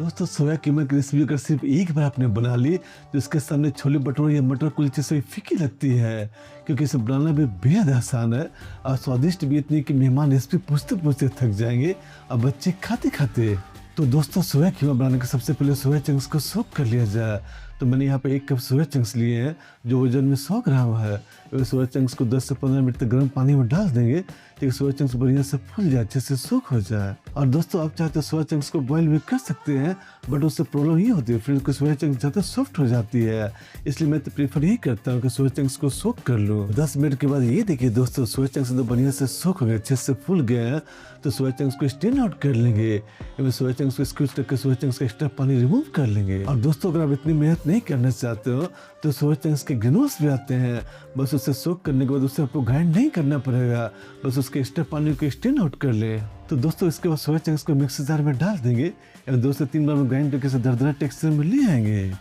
दोस्तों सोया कीमा की रेसिपी अगर सिर्फ एक बार आपने बना ली तो इसके सामने छोले भटूरे या मटर कुलचे से फीकी लगती है, क्योंकि इसे बनाना भी बेहद आसान है और स्वादिष्ट भी इतनी कि मेहमान रेसिपी पूछते पूछते थक जाएंगे और बच्चे खाते खाते। तो दोस्तों सोया कीमा बनाने के सबसे पहले सोया चंक्स को सोक कर लिया जाए। तो मैंने यहाँ पे 1 कप सोया चंक्स लिए हैं जो वजन में 100 ग्राम है। तो सोया चंक्स को 10 से 15 मिनट तक गर्म पानी में डाल देंगे ताकि सोया चंक्स बढ़िया से फूल जाए, अच्छे से सोक हो जाए। और दोस्तों आप चाहते तो सोया चंक्स को बॉईल भी कर सकते हैं, बट उससे प्रॉब्लम ये होती है फिर उसको सोया चंक्स ज़्यादा सॉफ्ट हो जाती है, इसलिए मैं तो प्रीफर यही करता हूँ कि सोया चंक्स को सोक कर लूँ। 10 मिनट के बाद ये देखिए दोस्तों सोया चंक्स तो बढ़िया से सोक हो गए, अच्छे से फूल गए हैं। तो सोया चंक्स को स्टेन आउट कर लेंगे, सोया चंक्स को स्क्वीज करके सोया चंक्स का एक्स्ट्रा पानी रिमूव कर लेंगे। और दोस्तों अगर आप इतनी मेहनत नहीं करना चाहते हो तो सोया चंक्स के ग्रेन्यूल्स भी आते हैं, बस उसे सोक करने के बाद उसे आपको ग्राइंड नहीं करना पड़ेगा, बस उसके एक्स्ट्रा पानी को स्टेन आउट कर ले। तो दोस्तों इसके बाद सोया चंक्स को मिक्सर जार में डाल देंगे और 2 से 3 बार में ग्राइंड करके दरदरा टेक्सचर में ले आएंगे।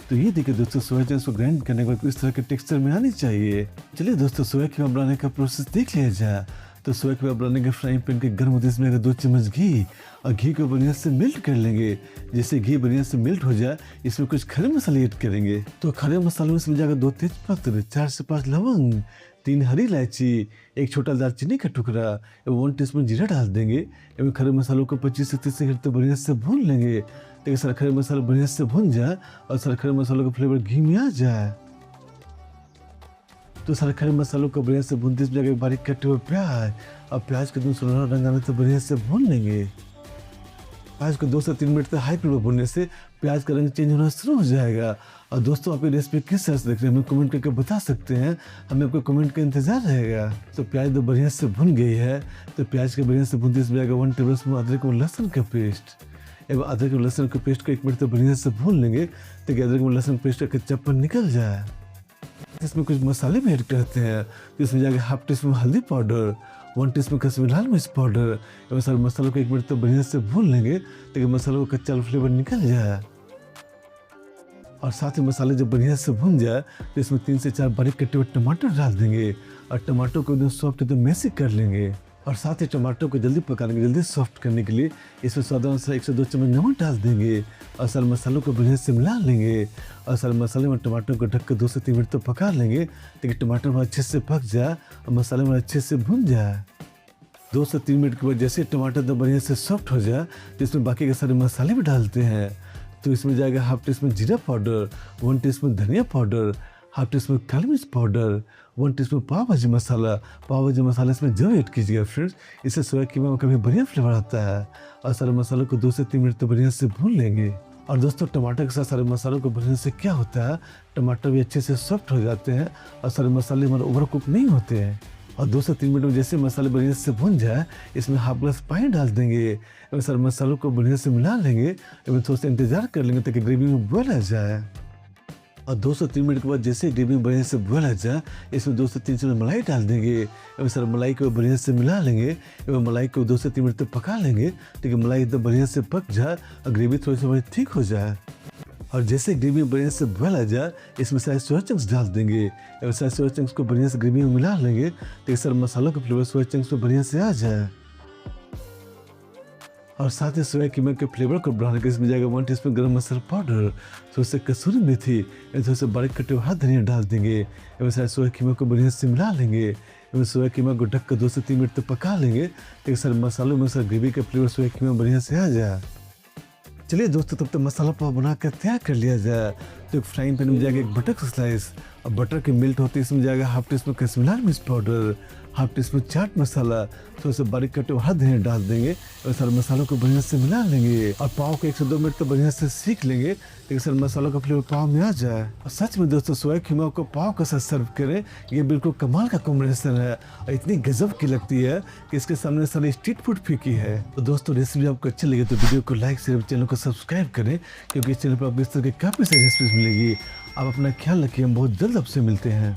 तो ये देखिए दोस्तों सोया चंक्स को ग्राइंड करने के बाद इस तरह के टेक्सचर में आनी चाहिए। चलिए दोस्तों सोया कीमा बनाने का प्रोसेस देख लिया जाए। तो सोया कीमा बनाने के फ्राइंग पैन के गर्म होते इसमें 2 चम्मच घी और घी को बढ़िया से मेल्ट कर लेंगे। जैसे घी बढ़िया से मेल्ट हो जाए इसमें कुछ खड़े मसाले ऐड करेंगे। तो खड़े मसालों में इसमें जाकर 2 तेजपत्ता, 4 से 5 लवंग, 3 हरी इलायची, 1 छोटा दालचीनी का टुकड़ा, 1 टीस्पून जीरा डाल देंगे। एवं खड़े मसालों को 25 से 30 सेकंड तक बढ़िया से भून लेंगे ताकि सारे खड़े मसाले बढ़िया से भून जाए और सारे खड़े मसालों का फ्लेवर घी में आ जाए। तो सारे खड़े मसालों को बढ़िया से भूनते इसमें जाकर बारीक कटे हुए प्याज और प्याज के एकदम सुनहरा रंग आने तक बढ़िया से भून लेंगे। प्याज को 2 से 3 मिनट तक हाई फ्लेम पर भूनने से प्याज का रंग चेंज होना शुरू हो जाएगा। और दोस्तों आप ये रेसिपी किस तरह से देख रहे हैं हमें कमेंट करके बता सकते हैं, हमें आपको कमेंट का इंतजार रहेगा। तो प्याज तो बढ़िया से भुन गई है, तो प्याज के बढ़िया से भूनते इसमें जाएगा 1 टेबल स्पून अदरक और लहसुन का पेस्ट। एवं अदरक और लहसुन के पेस्ट को 1 मिनट तक बढ़िया से भून लेंगे ताकि अदरक और लहसुन पेस्ट का कच्चापन निकल जाए। इसमें कुछ मसाले भी ऐड करते हैं, तो इसमें जाके 1/2 टीस्पून हल्दी पाउडर, 1 टीस्पून कश्मीरी लाल मिर्च पाउडर। एवं सारे मसालों को 1 मिनट तक बढ़िया से भून लेंगे ताकि मसालों का कच्चा फ्लेवर निकल जाए। और साथ ही मसाले जब बढ़िया से भून जाए तो इसमें 3 से 4 बारीक कटे हुए टमाटर डाल देंगे और टमाटर को एकदम सॉफ्ट एकदम मैश कर लेंगे। और साथ ही टमाटर को जल्दी पकाने के जल्दी सॉफ्ट करने के लिए इसमें स्वाद अनुसार 1 से 2 चम्मच नमक डाल देंगे और सारे मसालों को बढ़िया से मिला लेंगे। और सारे मसाले में टमाटर को ढककर 2 से 3 मिनट तक पका लेंगे ताकि टमाटर में अच्छे से पक जाए और मसाले में अच्छे से भून जाए। 2 से 3 मिनट के बाद जैसे टमाटर तो बढ़िया से सॉफ्ट हो जाए तो इसमें बाकी के सारे मसाले भी डालते हैं। तो इसमें जाएगा 1/2 टीस्पून जीरा पाउडर, 1 टीस्पून धनिया पाउडर, 1/2 टीस्पून काली मिर्च पाउडर, 1 टीस्पून पाव भाजी मसाला। पाव भाजी मसाला इसमें जरूर ऐड कीजिएगा फ्रेंड्स, इससे सोया कीमा में कभी बढ़िया फ्लेवर आता है। और सारे मसालों को 2 से 3 मिनट तक बढ़िया से भून लेंगे। और दोस्तों टमाटर के साथ सारे मसालों को भूनने से क्या होता है, टमाटर भी अच्छे से सॉफ्ट हो जाते हैं और सारे मसाले हमारे ओवर कुक नहीं होते हैं। और 2 से 3 मिनट में जैसे मसाले बढ़िया से भुन जाए इसमें 1/2 ग्लास पानी डाल देंगे एवं सारे मसालों को बढ़िया से मिला लेंगे एवं थोड़ा सा इंतजार कर लेंगे ताकि ग्रेवी में बॉयल आ जाए। और 2 से 3 मिनट के बाद जैसे ग्रेवी बढ़िया से बॉयल आ जाए इसमें 2 से 3 चम्मच मलाई डाल देंगे एवं सारे मलाई को बढ़िया से मिला लेंगे एवं मलाई को 2 से 3 मिनट तक पका लेंगे ताकि मलाई एकदम बढ़िया से पक जाए और ग्रेवी थोड़ी सी ठीक हो जाए। और जैसे ग्रेवी में बढ़िया से बॉयल आ जाए इसमें सारे सोया चंक्स डाल देंगे एवं सारे सोया चंक्स को बढ़िया से ग्रेवी में मिला लेंगे ताकि सारे मसालों का फ्लेवर सोया चंक्स में बढ़िया से आ जाए। और साथ ही सोया कीमा के फ्लेवर को बढ़ाने के इसमें जाएगा 1 टीस्पून गरम मसाला पाउडर, थोड़ा सा कसूरी मेथी, थोड़ा सा बारीक कटे हुए हरा धनिया डाल देंगे एवं सारे सोया कीमा को बढ़िया से मिला लेंगे एवं सोया कीमा को ढककर 2 से 3 मिनट तक पका लेंगे ताकि सारे मसालों में सारे ग्रेवी का फ्लेवर सोया कीमा बढ़िया से आ जाए। चलिए दोस्तों तब तक मसाला पाव बना कर तैयार कर लिया जाए। तो एक फ्राइंग पैन में जाएगा 1 बटर का स्लाइस और बटर के मेल्ट होते इसमें जाएगा 1/2 टीस्पून कश्मीरी लाल मिर्च पाउडर, 1/2 टीस्पून चाट मसाला, थोड़ा सा बारीक कटे हुए हरा धनिया डाल देंगे और सारे मसालों को बढ़िया से मिला लेंगे और पाव को 1 से 2 मिनट तक बढ़िया से सीख लेंगे ताकि सारे मसालों का फ्लेवर पाव में आ जाए। और सच में दोस्तों सोया कीमा को पाव के साथ सर्व करें, ये बिल्कुल कमाल का कॉम्बिनेशन है और इतनी गजब की लगती है कि इसके सामने सारे स्ट्रीट फूड फीकी है। तो दोस्तों रेसिपी आपको अच्छी लगी तो वीडियो को लाइक शेयर, चैनल को सब्सक्राइब करें क्योंकि इस चैनल पर आपको इस तरह की काफ़ी सारी रेसिपीज मिलेगी। आप अपना ख्याल रखिए, हम बहुत जल्द आपसे मिलते हैं।